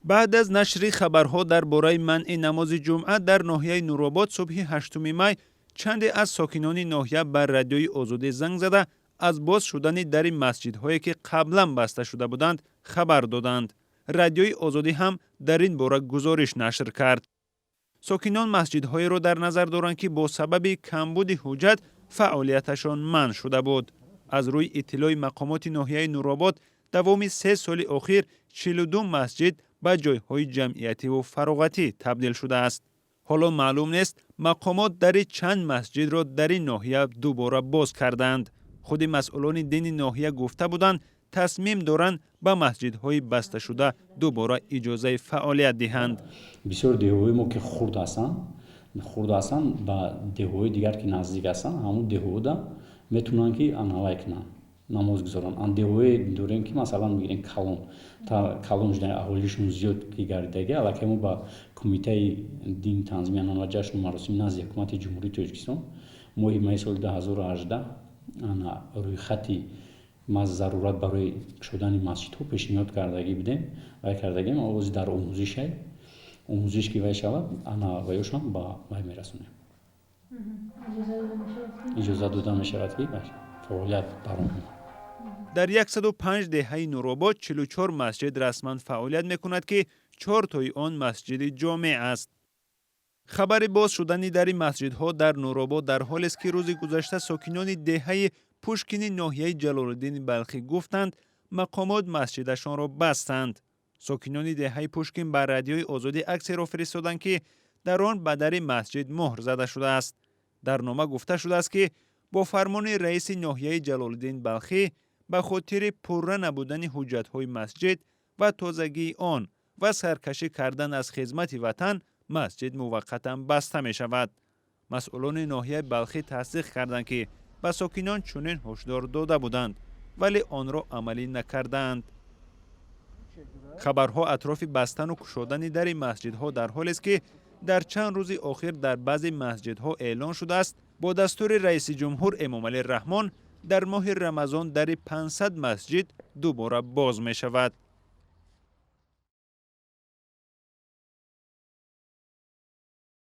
بعد از نشر خبرها درباره منع نماز جمعه در ناحیه نورآباد صبح 8 می چند از ساکنان ناحیه بر رادیوی آزادی زنگ زده از باز شدن در مسجدهایی که قبلا بسته شده بودند خبر دادند. رادیوی آزادی هم در این باره گزارش نشر کرد. ساکنان مسجدهایی را در نظر دارند که با سبب کمبود حجت فعالیتشان منع شده بود. از روی اطلاع مقامات ناحیه نورآباد دوام 3 سال اخیر 42 مسجد به جایهای جمعیتی و فراغتی تبدیل شده است. حالا معلوم نیست مقامات در چند مسجد را در این ناحیه دوباره باز کردند. خود مسئولان دین ناحیه گفته بودند تصمیم دارند به مسجدهای بسته شده دوباره اجازه فعالیت دهند. بسیار دههای ما که خرد هستند با دههای دیگر که نزدیک هستند همون دهها میتونن که انحوای کنن намоз гузорон андеҳое дорем ки масалан мегирем калон жудани аҳолишон зиёд ки гардидаги аллакай мо ба кумитаи дин танзими анъана ва ҷашну маросими назди ҳукумати ҷумҳурии тоҷикистон моҳи майи соли 2018 рӯйхати зарурат барои кушодани масҷидҳо пешниҳод кардаги будем вай кардагим овози дар омӯзиш ки вай шавад ваёшон ба вай мерасонем иҷоза дода мешавад ки фаъолият баром در 105 دهه نورآباد 44 مسجد رسما فعالیت میکند که 4 تای آن مسجد جامع است. خبر باز شدن در مسجدها در نورآباد در حالی است که روز گذشته ساکنان دهه پوشکین ناحیه جلال‌الدین بلخی گفتند مقامات مسجدشان را بستند. ساکنان دهه پوشکین بر رادیوی آزادی عکسی را فرستادند که در آن به در مسجد مهر زده شده است. در نامه گفته شده است که با فرمان رئیس ناحیه جلال‌الدین بلخی به خاطر پررو نبودن حجت‌های مسجد و تازگی آن و سرکشی کردن از خدمت وطن مسجد موقتا بسته می شود. مسئولان ناحیه بلخی تصدیق کردند که به ساکنان چنین هشدار داده بودند ولی آن را عملی نکردند. خبرها اطراف بستن و گشودن در مسجدها در حالی است که در چند روز اخیر در بعضی مسجدها اعلان شده است با دستور رئیس جمهور امامعلی رحمان در ماه رمضان در 500 مسجد دوباره باز می شود.